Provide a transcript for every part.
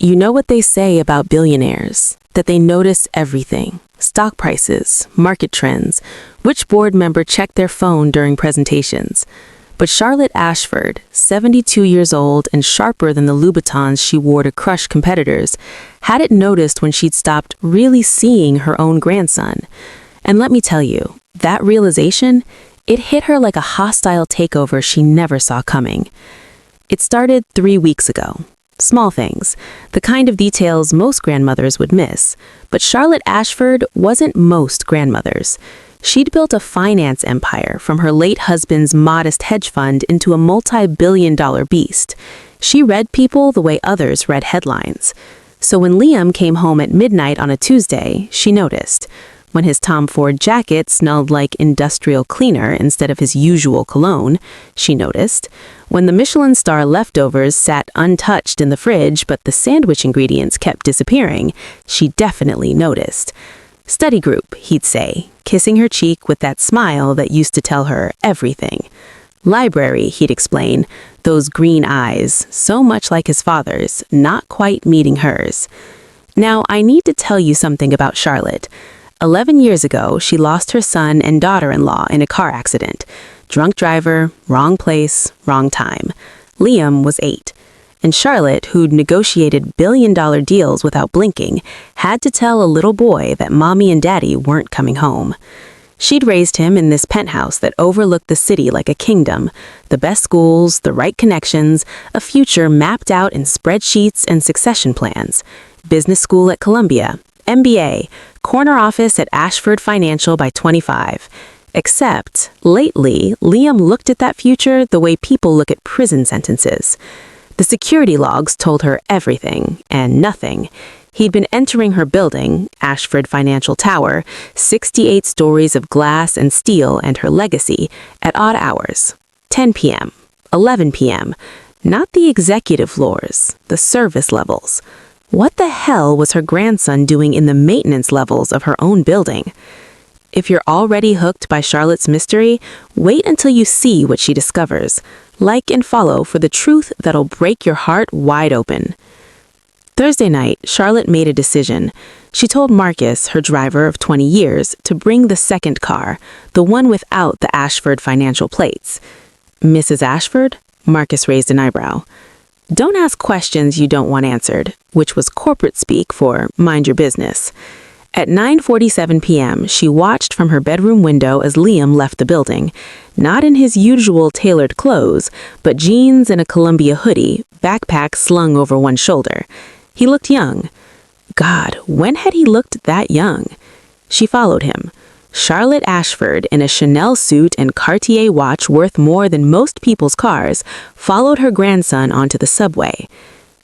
You know what they say about billionaires, that they notice everything. Stock prices, market trends, which board member checked their phone during presentations. But Charlotte Ashford, 72 years old and sharper than the Louboutins she wore to crush competitors, hadn't noticed when she'd stopped really seeing her own grandson. And let me tell you, that realization, it hit her like a hostile takeover she never saw coming. It started 3 weeks ago. Small things, the kind of details most grandmothers would miss. But Charlotte Ashford wasn't most grandmothers. She'd built a finance empire from her late husband's modest hedge fund into a multi-billion-dollar beast. She read people the way others read headlines. So when Liam came home at midnight on a Tuesday, she noticed. When his Tom Ford jacket smelled like industrial cleaner instead of his usual cologne, she noticed. When the Michelin star leftovers sat untouched in the fridge but the sandwich ingredients kept disappearing, she definitely noticed. Study group, he'd say, kissing her cheek with that smile that used to tell her everything. Library, he'd explain, those green eyes, so much like his father's, not quite meeting hers. Now, I need to tell you something about Charlotte. 11 years ago, she lost her son and daughter-in-law in a car accident. Drunk driver, wrong place, wrong time. Liam was 8. And Charlotte, who'd negotiated billion-dollar deals without blinking, had to tell a little boy that mommy and daddy weren't coming home. She'd raised him in this penthouse that overlooked the city like a kingdom. The best schools, the right connections, a future mapped out in spreadsheets and succession plans. Business school at Columbia, MBA, corner office at Ashford Financial by 25. Except, lately, Liam looked at that future the way people look at prison sentences. The security logs told her everything and nothing. He'd been entering her building, Ashford Financial Tower, 68 stories of glass and steel and her legacy, at odd hours. 10 p.m., 11 p.m., not the executive floors, the service levels. What the hell was her grandson doing in the maintenance levels of her own building? If you're already hooked by Charlotte's mystery, wait until you see what she discovers. Like and follow for the truth that'll break your heart wide open. Thursday night, Charlotte made a decision. She told Marcus, her driver of 20 years, to bring the second car, the one without the Ashford financial plates. Mrs. Ashford? Marcus raised an eyebrow. Don't ask questions you don't want answered, which was corporate speak for mind your business. At 9:47 p.m., she watched from her bedroom window as Liam left the building, not in his usual tailored clothes, but jeans and a Columbia hoodie, backpack slung over one shoulder. He looked young. God, when had he looked that young? She followed him. Charlotte Ashford, in a Chanel suit and Cartier watch worth more than most people's cars, followed her grandson onto the subway.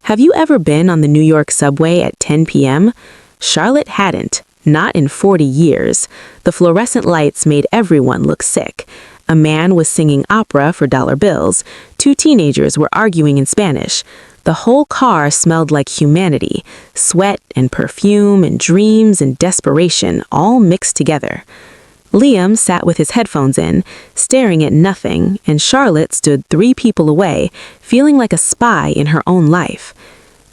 Have you ever been on the New York subway at 10 p.m.? Charlotte hadn't, not in 40 years. The fluorescent lights made everyone look sick. A man was singing opera for dollar bills. 2 teenagers were arguing in Spanish. The whole car smelled like humanity, sweat and perfume and dreams and desperation all mixed together. Liam sat with his headphones in, staring at nothing, and Charlotte stood 3 people away, feeling like a spy in her own life.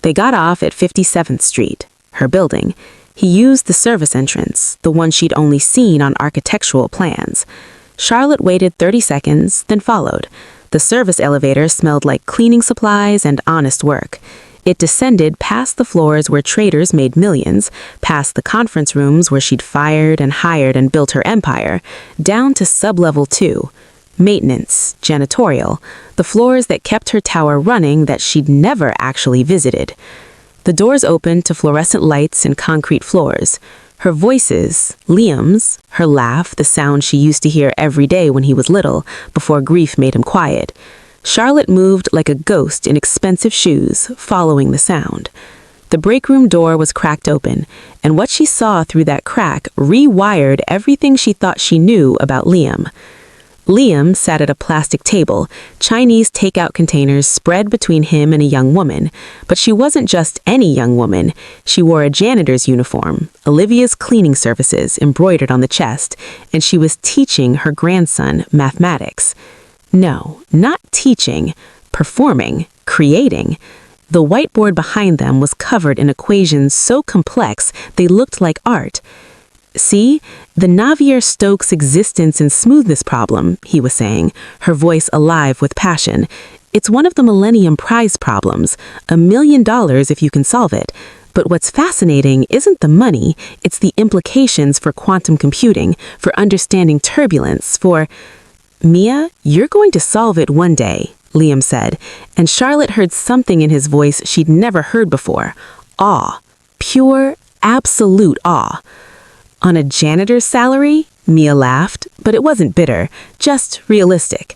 They got off at 57th Street, her building. He used the service entrance, the one she'd only seen on architectural plans. Charlotte waited 30 seconds, then followed. The service elevator smelled like cleaning supplies and honest work. It descended past the floors where traders made millions, past the conference rooms where she'd fired and hired and built her empire, down to sub-level 2. Maintenance, janitorial, the floors that kept her tower running that she'd never actually visited. The doors opened to fluorescent lights and concrete floors. Her voices, Liam's, her laugh, the sound she used to hear every day when he was little, before grief made him quiet. Charlotte moved like a ghost in expensive shoes, following the sound. The break room door was cracked open, and what she saw through that crack rewired everything she thought she knew about Liam. Liam sat at a plastic table, Chinese takeout containers spread between him and a young woman. But she wasn't just any young woman. She wore a janitor's uniform, Olivia's cleaning services embroidered on the chest, and she was teaching her grandson mathematics. No, not teaching, performing, creating. The whiteboard behind them was covered in equations so complex they looked like art. "See, the Navier-Stokes existence and smoothness problem," he was saying, her voice alive with passion. "It's one of the Millennium Prize problems, $1 million if you can solve it. But what's fascinating isn't the money, it's the implications for quantum computing, for understanding turbulence, for—" "Mia, you're going to solve it one day," Liam said, and Charlotte heard something in his voice she'd never heard before. Awe. Pure, absolute awe. "On a janitor's salary?" Mia laughed, but it wasn't bitter, just realistic.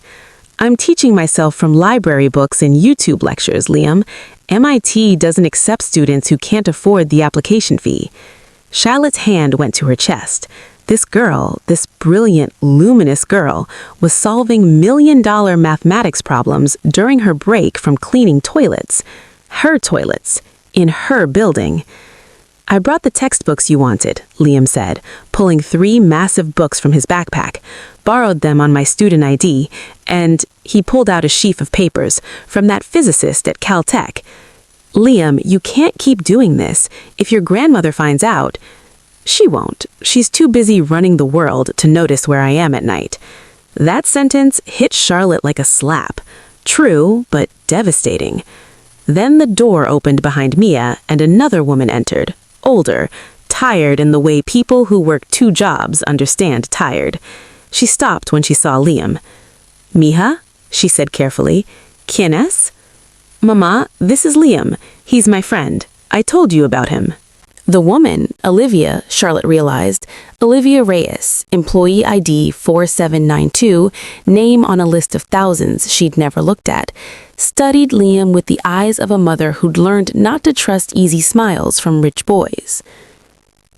"I'm teaching myself from library books and YouTube lectures, Liam. MIT doesn't accept students who can't afford the application fee." Charlotte's hand went to her chest. This girl, this brilliant, luminous girl, was solving million-dollar mathematics problems during her break from cleaning toilets. Her toilets. In her building. "I brought the textbooks you wanted," Liam said, pulling 3 massive books from his backpack. "Borrowed them on my student ID, and—" he pulled out a sheaf of papers from that physicist at Caltech. "Liam, you can't keep doing this. If your grandmother finds out—" "She won't. She's too busy running the world to notice where I am at night." That sentence hit Charlotte like a slap. True, but devastating. Then the door opened behind Mia, and another woman entered. Older, tired in the way people who work 2 jobs understand tired. She stopped when she saw Liam. "Mija?" she said carefully. "¿Quién es?" "Mama, this is Liam. He's my friend. I told you about him." The woman, Olivia, Charlotte realized, Olivia Reyes, employee ID 4792, name on a list of thousands she'd never looked at, studied Liam with the eyes of a mother who'd learned not to trust easy smiles from rich boys.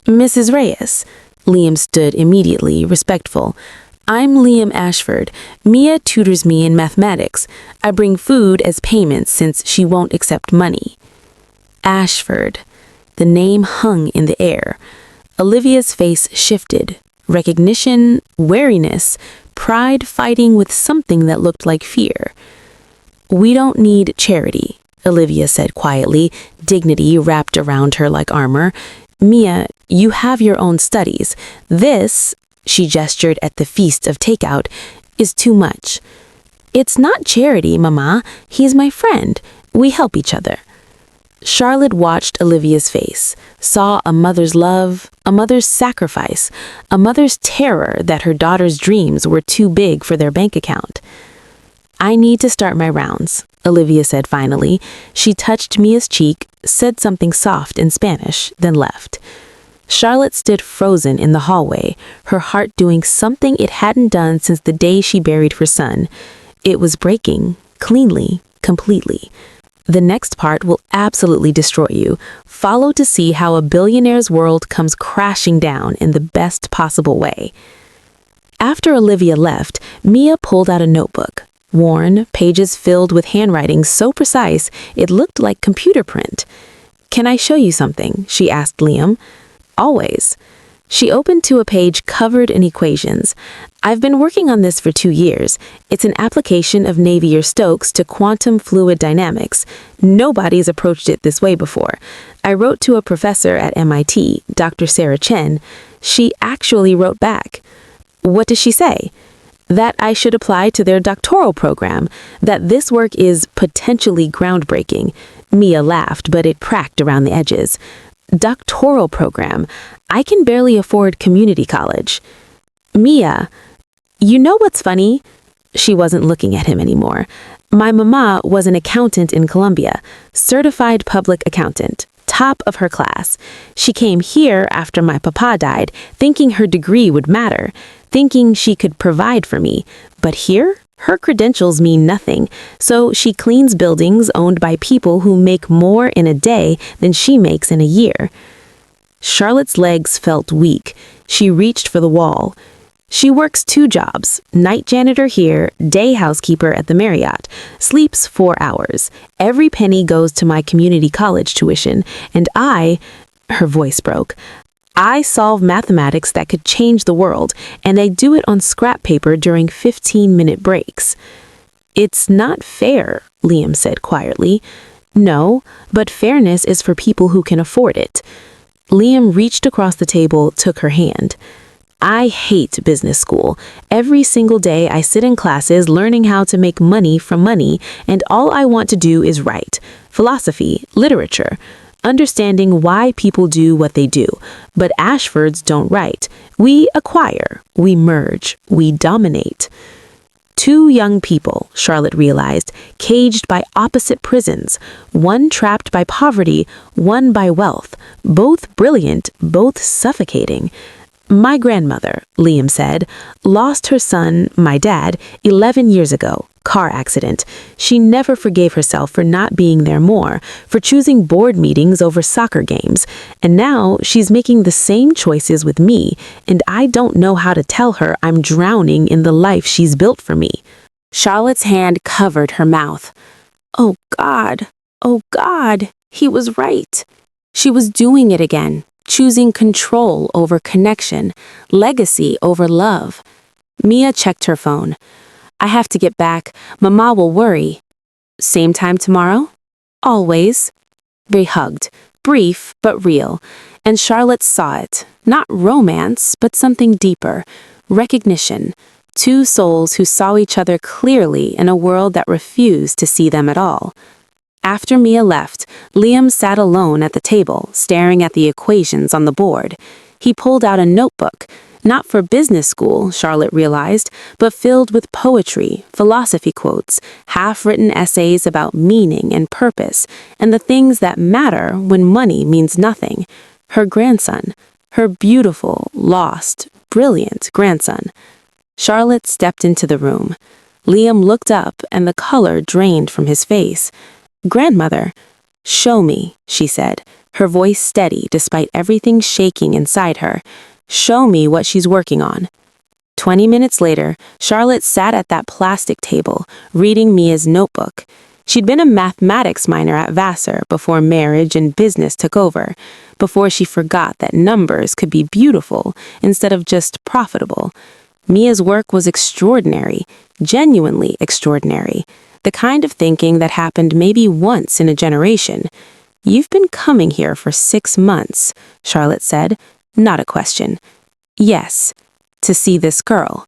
"Mrs. Reyes," Liam stood immediately, respectful. "I'm Liam Ashford. Mia tutors me in mathematics. I bring food as payment since she won't accept money." Ashford. The name hung in the air. Olivia's face shifted. Recognition, wariness, pride fighting with something that looked like fear. "We don't need charity," Olivia said quietly, dignity wrapped around her like armor. "Mia, you have your own studies. This," she gestured at the feast of takeout, "is too much." "It's not charity, Mama. He's my friend. We help each other." Charlotte watched Olivia's face, saw a mother's love, a mother's sacrifice, a mother's terror that her daughter's dreams were too big for their bank account. "I need to start my rounds," Olivia said finally. She touched Mia's cheek, said something soft in Spanish, then left. Charlotte stood frozen in the hallway, her heart doing something it hadn't done since the day she buried her son. It was breaking, cleanly, completely. The next part will absolutely destroy you. Follow to see how a billionaire's world comes crashing down in the best possible way. After Olivia left, Mia pulled out a notebook. Worn, pages filled with handwriting so precise it looked like computer print. "Can I show you something?" she asked Liam. "Always." She opened to a page covered in equations. "I've been working on this for 2 years. It's an application of Navier-Stokes to quantum fluid dynamics. Nobody's approached it this way before. I wrote to a professor at MIT, Dr. Sarah Chen. She actually wrote back." "What does she say?" "That I should apply to their doctoral program, that this work is potentially groundbreaking." Mia laughed, but it cracked around the edges. "Doctoral program. I can barely afford community college." "Mia, you know what's funny?" She wasn't looking at him anymore. "My mama was an accountant in Colombia, certified public accountant, top of her class. She came here after my papa died, thinking her degree would matter, thinking she could provide for me. But here, her credentials mean nothing, so she cleans buildings owned by people who make more in a day than she makes in a year." Charlotte's legs felt weak. She reached for the wall. "She works 2 jobs, night janitor here, day housekeeper at the Marriott, sleeps 4 hours. Every penny goes to my community college tuition, and her voice broke, "I solve mathematics that could change the world, and I do it on scrap paper during 15-minute breaks." "It's not fair," Liam said quietly. No, but fairness is for people who can afford it. Liam reached across the table, took her hand. I hate business school. Every single day I sit in classes learning how to make money from money, and all I want to do is write. Philosophy, literature, understanding why people do what they do. But Ashfords don't write. We acquire, we merge, we dominate. Two young people, Charlotte realized, caged by opposite prisons, one trapped by poverty, one by wealth, both brilliant, both suffocating. My grandmother, Liam said, lost her son, my dad, 11 years ago. Car accident. She never forgave herself for not being there more, for choosing board meetings over soccer games, and now she's making the same choices with me, and I don't know how to tell her I'm drowning in the life she's built for me. Charlotte's hand covered her mouth. Oh God, he was right. She was doing it again, choosing control over connection, legacy over love. Mia checked her phone. I have to get back. Mama will worry. Same time tomorrow? Always. They hugged, brief but real, and Charlotte saw it. Not romance, but something deeper. Recognition. Two souls who saw each other clearly in a world that refused to see them at all. After Mia left, Liam sat alone at the table, staring at the equations on the board. He pulled out a notebook. Not for business school, Charlotte realized, but filled with poetry, philosophy quotes, half-written essays about meaning and purpose, and the things that matter when money means nothing. Her grandson. Her beautiful, lost, brilliant grandson. Charlotte stepped into the room. Liam looked up, and the color drained from his face. Grandmother. Show me, she said, her voice steady despite everything shaking inside her. Show me what she's working on. 20 minutes later, Charlotte sat at that plastic table, reading Mia's notebook. She'd been a mathematics minor at Vassar before marriage and business took over, before she forgot that numbers could be beautiful instead of just profitable. Mia's work was extraordinary, genuinely extraordinary, the kind of thinking that happened maybe once in a generation. You've been coming here for 6 months, Charlotte said. Not a question. Yes, to see this girl,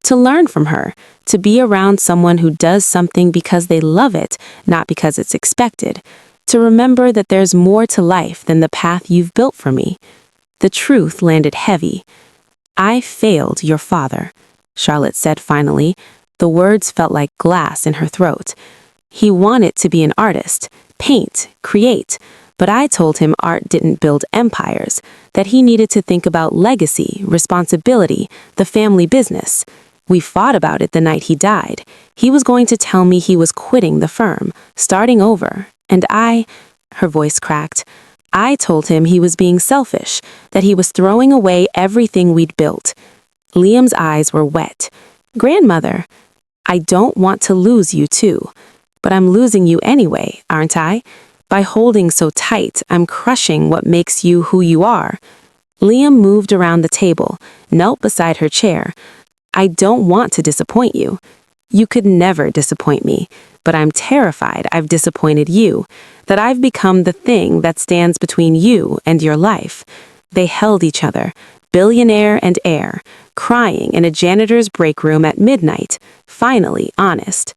to learn from her, to be around someone who does something because they love it, not because it's expected, to remember that there's more to life than the path you've built for me. The truth landed heavy. I failed your father, Charlotte said finally. The words felt like glass in her throat. He wanted to be an artist, paint, create, but I told him art didn't build empires, that he needed to think about legacy, responsibility, the family business. We fought about it the night he died. He was going to tell me he was quitting the firm, starting over, and her voice cracked, I told him he was being selfish, that he was throwing away everything we'd built. Liam's eyes were wet. Grandmother, I don't want to lose you too, but I'm losing you anyway, aren't I? By holding so tight, I'm crushing what makes you who you are. Liam moved around the table, knelt beside her chair. I don't want to disappoint you. You could never disappoint me, but I'm terrified I've disappointed you, that I've become the thing that stands between you and your life. They held each other, billionaire and heir, crying in a janitor's break room at midnight, finally honest.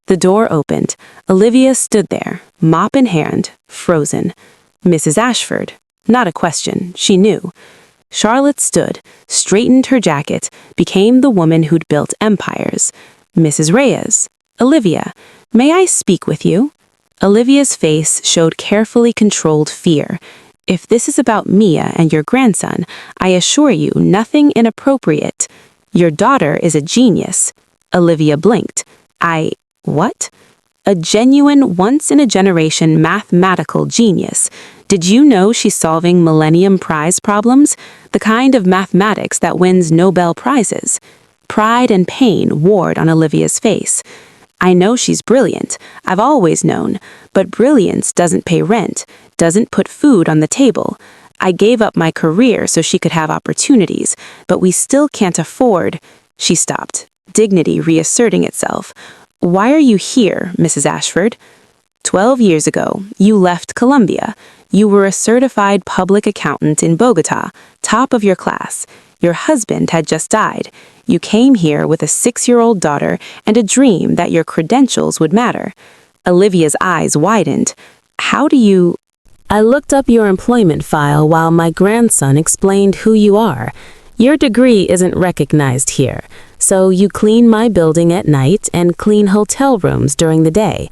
The door opened. Olivia stood there, mop in hand, frozen. Mrs. Ashford. Not a question, she knew. Charlotte stood, straightened her jacket, became the woman who'd built empires. Mrs. Reyes. Olivia, may I speak with you? Olivia's face showed carefully controlled fear. If this is about Mia and your grandson, I assure you nothing inappropriate. Your daughter is a genius. Olivia blinked. What? A genuine, once-in-a-generation mathematical genius. Did you know she's solving Millennium Prize problems? The kind of mathematics that wins Nobel Prizes. Pride and pain warred on Olivia's face. I know she's brilliant. I've always known. But brilliance doesn't pay rent, doesn't put food on the table. I gave up my career so she could have opportunities, but we still can't afford. She stopped, dignity reasserting itself. Why are you here, Mrs. Ashford? 12 years ago, you left Columbia. You were a certified public accountant in Bogota, top of your class. Your husband had just died. You came here with a 6-year-old daughter and a dream that your credentials would matter. Olivia's eyes widened. How do you... I looked up your employment file while my grandson explained who you are. Your degree isn't recognized here, so you clean my building at night and clean hotel rooms during the day.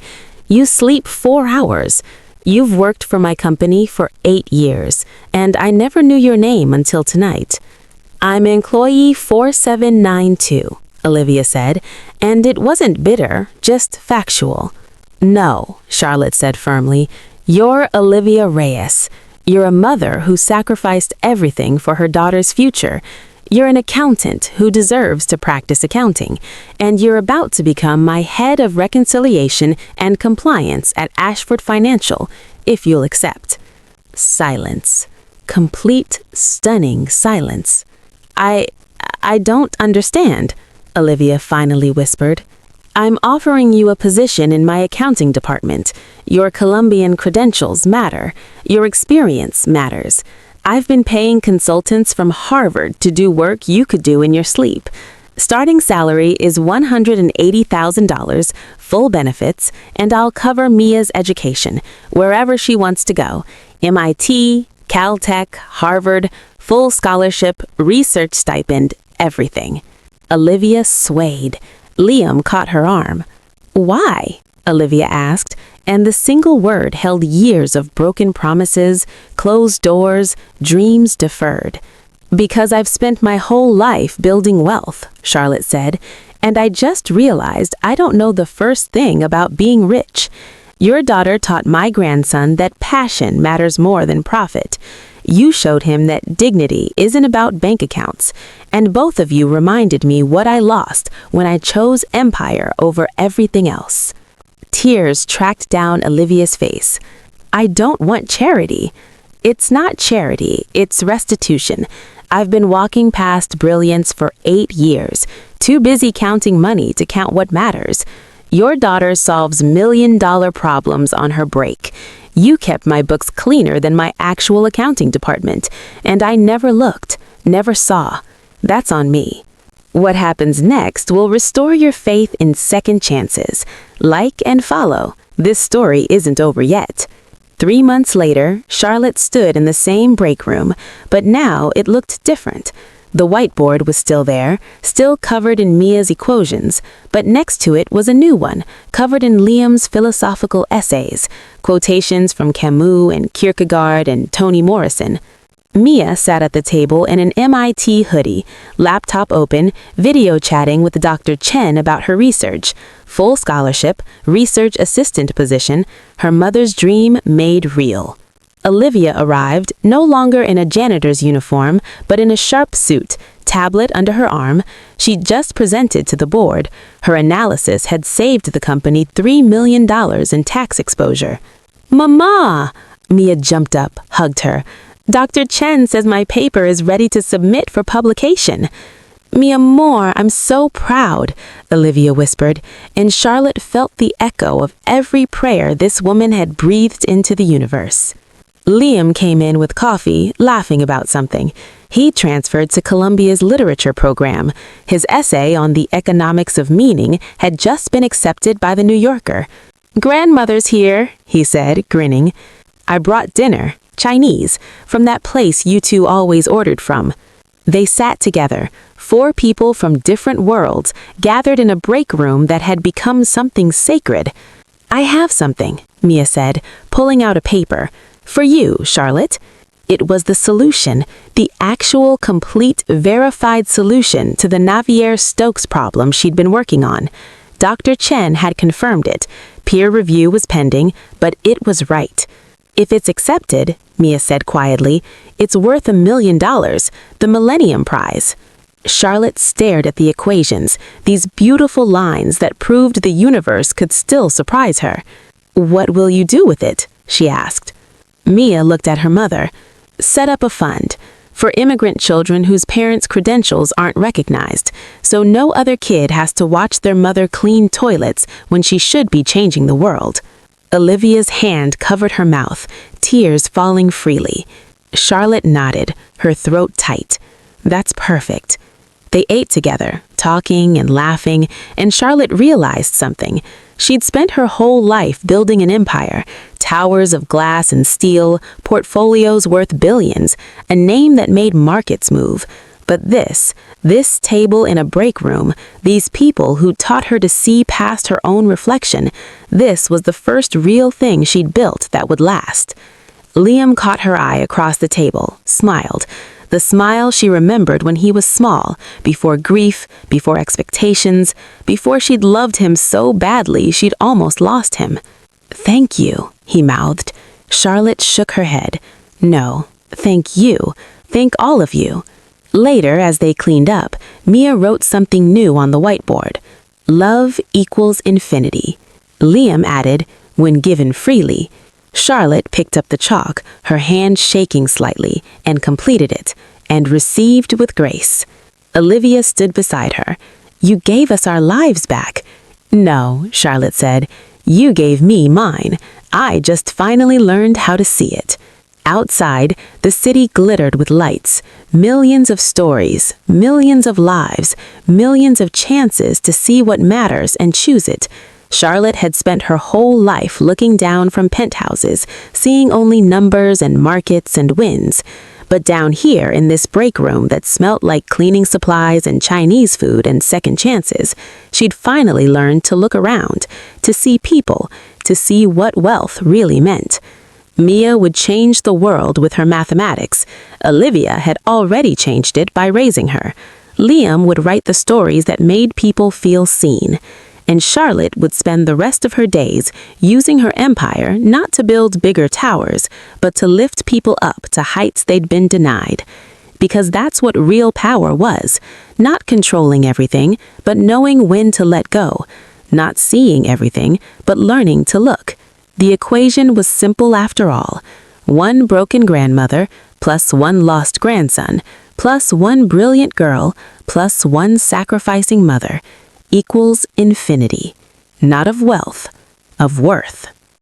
You sleep 4 hours. You've worked for my company for 8 years, and I never knew your name until tonight. I'm employee 4792, Olivia said, and it wasn't bitter, just factual. No, Charlotte said firmly, you're Olivia Reyes. You're a mother who sacrificed everything for her daughter's future. You're an accountant who deserves to practice accounting, and you're about to become my head of reconciliation and compliance at Ashford Financial, if you'll accept. Silence. Complete, stunning silence. I don't understand, Olivia finally whispered. I'm offering you a position in my accounting department. Your Colombian credentials matter. Your experience matters. I've been paying consultants from Harvard to do work you could do in your sleep. Starting salary is $180,000, full benefits, and I'll cover Mia's education, wherever she wants to go. MIT, Caltech, Harvard, full scholarship, research stipend, everything. Olivia swayed. Liam caught her arm. Why? Olivia asked, and the single word held years of broken promises, closed doors, dreams deferred. Because I've spent my whole life building wealth, Charlotte said, and I just realized I don't know the first thing about being rich. Your daughter taught my grandson that passion matters more than profit. You showed him that dignity isn't about bank accounts, and both of you reminded me what I lost when I chose empire over everything else. Tears tracked down Olivia's face. I don't want charity. It's not charity, it's restitution. I've been walking past brilliance for 8 years, too busy counting money to count what matters. Your daughter solves million-dollar problems on her break. You kept my books cleaner than my actual accounting department, and I never looked, never saw. That's on me. What happens next will restore your faith in second chances. Like and follow. This story isn't over yet. 3 months later, Charlotte stood in the same break room, but now it looked different. The whiteboard was still there, still covered in Mia's equations, but next to it was a new one, covered in Liam's philosophical essays, quotations from Camus and Kierkegaard and Toni Morrison. Mia sat at the table in an MIT hoodie, laptop open, video chatting with Dr. Chen about her research. Full scholarship, research assistant position, her mother's dream made real. Olivia arrived, no longer in a janitor's uniform, but in a sharp suit, tablet under her arm. She'd just presented to the board. Her analysis had saved the company $3 million in tax exposure. Mama! Mia jumped up, hugged her. Dr. Chen says my paper is ready to submit for publication. Mi amor, I'm so proud, Olivia whispered, and Charlotte felt the echo of every prayer this woman had breathed into the universe. Liam came in with coffee, laughing about something. He transferred to Columbia's literature program. His essay on the economics of meaning had just been accepted by the New Yorker. Grandmother's here, he said, grinning. I brought dinner, Chinese, from that place you two always ordered from. They sat together, 4 people from different worlds, gathered in a break room that had become something sacred. I have something, Mia said, pulling out a paper. For you, Charlotte. It was the solution, the actual, complete, verified solution to the Navier-Stokes problem she'd been working on. Dr. Chen had confirmed it. Peer review was pending, but it was right. If it's accepted, Mia said quietly, it's worth $1 million, the Millennium Prize. Charlotte stared at the equations, these beautiful lines that proved the universe could still surprise her. What will you do with it? She asked. Mia looked at her mother. Set up a fund for immigrant children whose parents' credentials aren't recognized, so no other kid has to watch their mother clean toilets when she should be changing the world. Olivia's hand covered her mouth, tears falling freely. Charlotte nodded, her throat tight. That's perfect. They ate together, talking and laughing, and Charlotte realized something. She'd spent her whole life building an empire, towers of glass and steel, portfolios worth billions, a name that made markets move. But this table in a break room, these people who taught her to see past her own reflection, this was the first real thing she'd built that would last. Liam caught her eye across the table, smiled. The smile she remembered when he was small, before grief, before expectations, before she'd loved him so badly she'd almost lost him. "Thank you," he mouthed. Charlotte shook her head. "No, thank you. Thank all of you." Later, as they cleaned up, Mia wrote something new on the whiteboard. "Love equals infinity." Liam added, "when given freely." Charlotte picked up the chalk, her hand shaking slightly, and completed it, "and received with grace." Olivia stood beside her. "You gave us our lives back." "No," Charlotte said. "You gave me mine. I just finally learned how to see it." Outside, the city glittered with lights. Millions of stories, millions of lives, millions of chances to see what matters and choose it. Charlotte had spent her whole life looking down from penthouses, seeing only numbers and markets and wins. But down here in this break room that smelt like cleaning supplies and Chinese food and second chances, she'd finally learned to look around, to see people, to see what wealth really meant. Mia would change the world with her mathematics. Olivia had already changed it by raising her. Liam would write the stories that made people feel seen. And Charlotte would spend the rest of her days using her empire not to build bigger towers, but to lift people up to heights they'd been denied. Because that's what real power was, not controlling everything, but knowing when to let go, not seeing everything, but learning to look. The equation was simple after all. One broken grandmother, plus one lost grandson, plus one brilliant girl, plus one sacrificing mother, equals infinity, not of wealth, of worth.